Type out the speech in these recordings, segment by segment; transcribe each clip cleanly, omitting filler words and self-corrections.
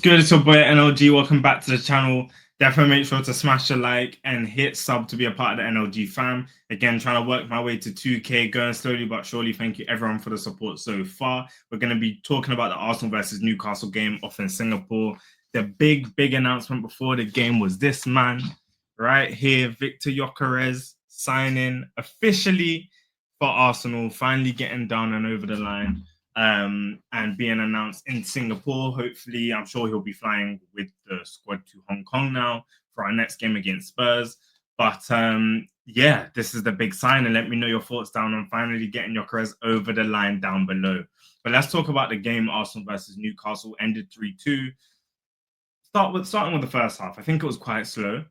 good? It's your boy NLG. Welcome back to the channel. Definitely make sure to smash a like and hit sub to be a part of the NLG fam. Again, trying to work my way to 2K, going slowly but surely. Thank you everyone for the support so far. We're going to be talking about the Arsenal versus Newcastle game off in Singapore. The big announcement before the game was this man right here, Victor Gyökeres, signing officially for Arsenal, finally getting down and over the line. And being announced in Singapore. Hopefully, I'm sure he'll be flying with the squad to Hong Kong now for our next game against Spurs. But yeah, this is the big sign. And let me know your thoughts down on finally getting Gyökeres over the line down below. But let's talk about the game. Arsenal versus Newcastle ended 3-2. Starting with the first half, I think it was quite slow.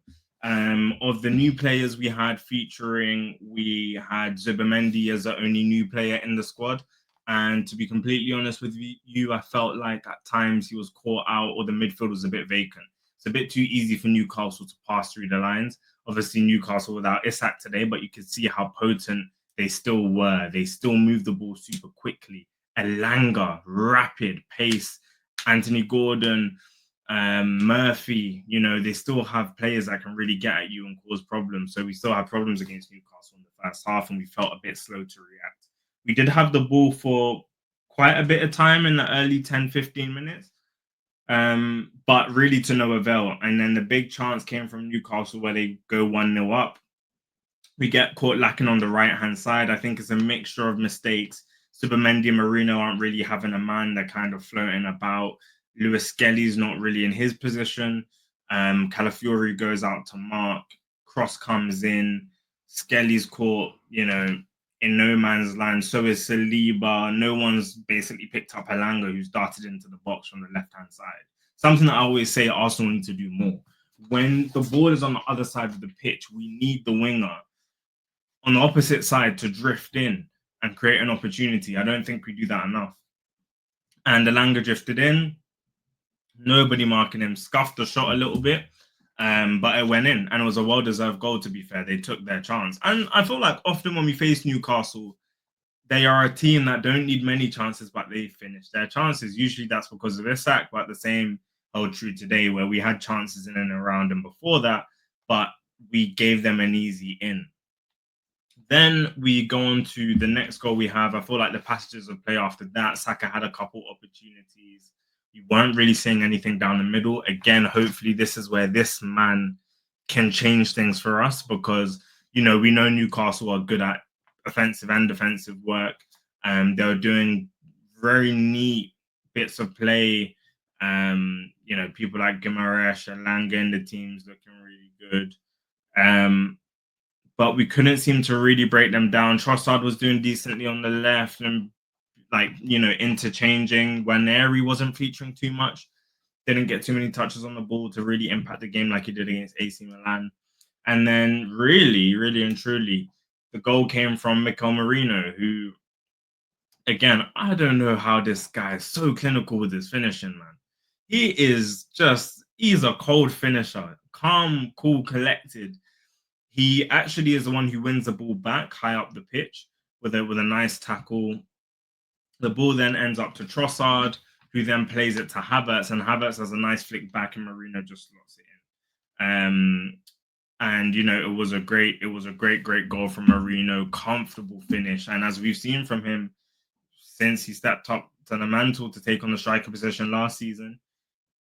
Of the new players we had featuring, we had Zubimendi as the only new player in the squad. And to be completely honest with you, I felt like at times he was caught out or the midfield was a bit vacant. It's a bit too easy for Newcastle to pass through the lines. Obviously, Newcastle without Isak today, but you could see how potent they still were. They still moved the ball super quickly. Elanga, rapid pace. Anthony Gordon, Murphy, they still have players that can really get at you and cause problems. So we still had problems against Newcastle in the first half, and we felt a bit slow to react. We did have the ball for quite a bit of time in the early 10, 15 minutes, but really to no avail. And then the big chance came from Newcastle where they go 1-0 up. We get caught lacking on the right-hand side. I think it's a mixture of mistakes. Zubimendi and Marino aren't really having a man. They're kind of floating about. Lewis Skelly's not really in his position. Calafiori goes out to mark. Cross comes in. Skelly's caught, in no man's land. So is Saliba. No one's basically picked up Elanga, who's darted into the box from the left-hand side. Something that I always say Arsenal need to do more. When the ball is on the other side of the pitch, we need the winger on the opposite side to drift in and create an opportunity. I don't think we do that enough. And Elanga drifted in. Nobody marking him. Scuffed the shot a little bit. But it went in, and it was a well-deserved goal, to be fair. They took their chance. And I feel like often when we face Newcastle, they are a team that don't need many chances, but they finish their chances. Usually that's because of Isak, but the same held true today, where we had chances in and around them before that, but we gave them an easy in. Then we go on to the next goal we have. I feel like the passages of play after that, Saka had a couple opportunities. You weren't really seeing anything down the middle. Again, hopefully this is where this man can change things for us because, we know Newcastle are good at offensive and defensive work. They're doing very neat bits of play. People like Guimaraes and Elanga in the team's looking really good. But we couldn't seem to really break them down. Trossard was doing decently on the left and interchanging. Waneri wasn't featuring too much. Didn't get too many touches on the ball to really impact the game like he did against AC Milan. And then really, really and truly, the goal came from Mikel Merino, who, again, I don't know how this guy is so clinical with his finishing, man. He's a cold finisher. Calm, cool, collected. He actually is the one who wins the ball back high up the pitch with a nice tackle. The ball then ends up to Trossard, who then plays it to Havertz, and Havertz has a nice flick back, and Marino just slots it in. And it was a great goal from Marino, comfortable finish. And as we've seen from him since he stepped up to the mantle to take on the striker position last season,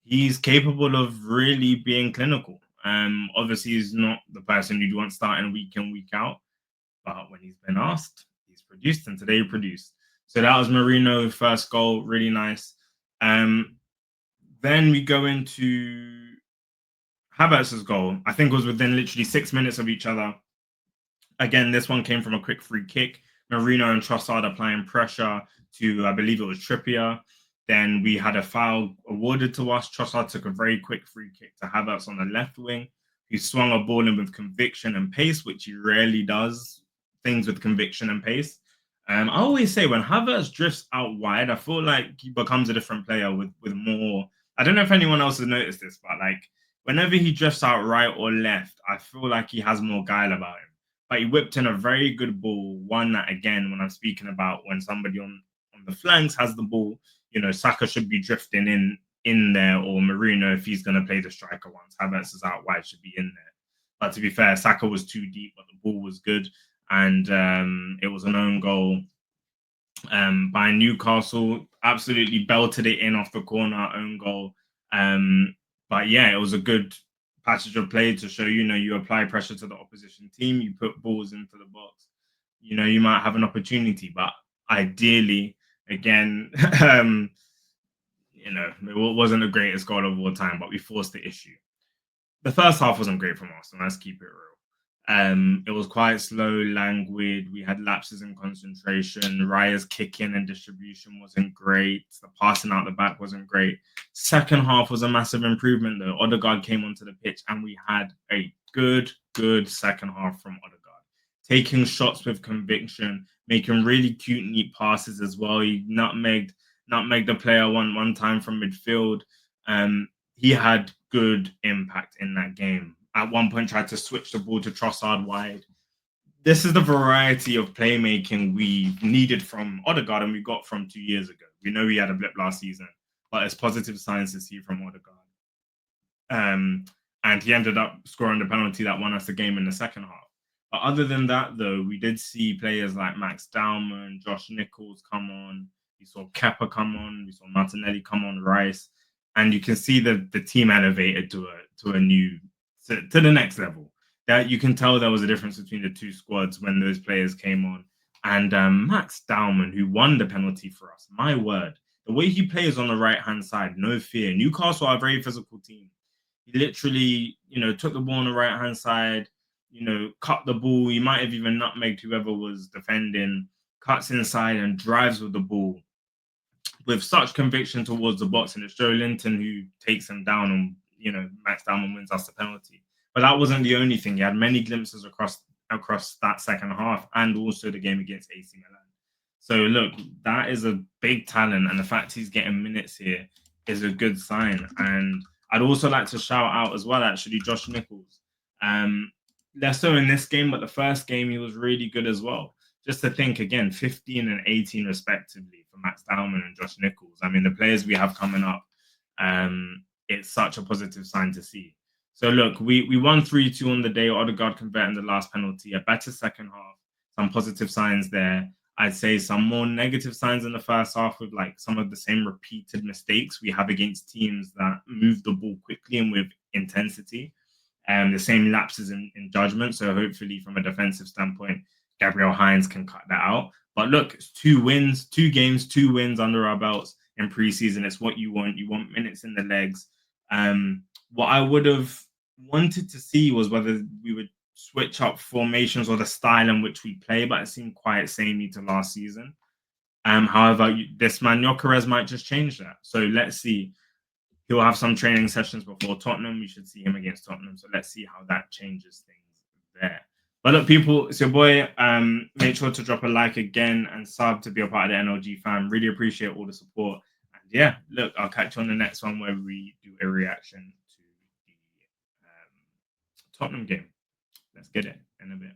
he's capable of really being clinical. Obviously, he's not the person you'd want starting week in, week out, but when he's been asked, he's produced, and today he produced. So that was Marino's first goal, really nice. Then we go into Havertz's goal. I think it was within literally 6 minutes of each other. Again, this one came from a quick free kick. Marino and Trossard applying pressure to, I believe it was Trippier. Then we had a foul awarded to us. Trossard took a very quick free kick to Havertz on the left wing. He swung a ball in with conviction and pace, which he rarely does things with conviction and pace. I always say when Havertz drifts out wide, I feel like he becomes a different player with more. I don't know if anyone else has noticed this, but whenever he drifts out right or left, I feel like he has more guile about him. But he whipped in a very good ball. One that, again, when I'm speaking about when somebody on the flanks has the ball, Saka should be drifting in in there, or Mourinho, if he's going to play the striker once Havertz is out wide, should be in there. But to be fair, Saka was too deep, but the ball was good, and it was an own goal by Newcastle. Absolutely belted it in off the corner, own goal. But yeah, it was a good passage of play to show, you apply pressure to the opposition team, you put balls into the box, you might have an opportunity. But ideally, again, it wasn't the greatest goal of all time, but we forced the issue. The first half wasn't great from Arsenal. Let's keep it real. It was quite slow, languid. We had lapses in concentration. Raya's kicking and distribution wasn't great. The passing out the back wasn't great. Second half was a massive improvement, though. Odegaard came onto the pitch, and we had a good second half from Odegaard. Taking shots with conviction, making really cute, neat passes as well. He nutmegged the player one time from midfield. He had good impact in that game. At one point, tried to switch the ball to Trossard wide. This is the variety of playmaking we needed from Odegaard and we got from 2 years ago. We know he had a blip last season, but it's positive signs to see from Odegaard. And he ended up scoring the penalty that won us the game in the second half. But other than that, though, we did see players like Max Dowman, Josh Nichols come on. We saw Kepa come on. We saw Martinelli come on, Rice. And you can see the team elevated to the next level. That you can tell there was a difference between the two squads when those players came on. And Max Dowman, who won the penalty for us, my word, the way he plays on the right-hand side, no fear. Newcastle are a very physical team. He literally, took the ball on the right-hand side, cut the ball. He might have even nutmegged whoever was defending, cuts inside and drives with the ball with such conviction towards the box. And it's Joe Linton who takes him down, and Max Dowman wins us the penalty. But that wasn't the only thing. He had many glimpses across that second half, and also the game against AC Milan. So look, that is a big talent, and the fact he's getting minutes here is a good sign. And I'd also like to shout out as well, actually, Josh Nichols. Less so in this game, but the first game he was really good as well. Just to think again, 15 and 18 respectively for Max Dowman and Josh Nichols. I mean, the players we have coming up, it's such a positive sign to see. So look, we won 3-2 on the day. Odegaard converting the last penalty. A better second half. Some positive signs there. I'd say some more negative signs in the first half with like some of the same repeated mistakes we have against teams that move the ball quickly and with intensity. The same lapses in judgment. So hopefully from a defensive standpoint, Gabriel Hines can cut that out. But look, it's 2 wins, 2 games, 2 wins under our belts in preseason. It's what you want. You want minutes in the legs. What I would have wanted to see was whether we would switch up formations or the style in which we play, but it seemed quite samey to last season. However, this man Gyökeres might just change that. So let's see. He'll have some training sessions before Tottenham. We should see him against Tottenham. So let's see how that changes things there. But look, people, it's your boy. Make sure to drop a like again and sub to be a part of the NLG fam. Really appreciate all the support. And yeah, look, I'll catch you on the next one where we do a reaction to the Tottenham game. Let's get it in a bit.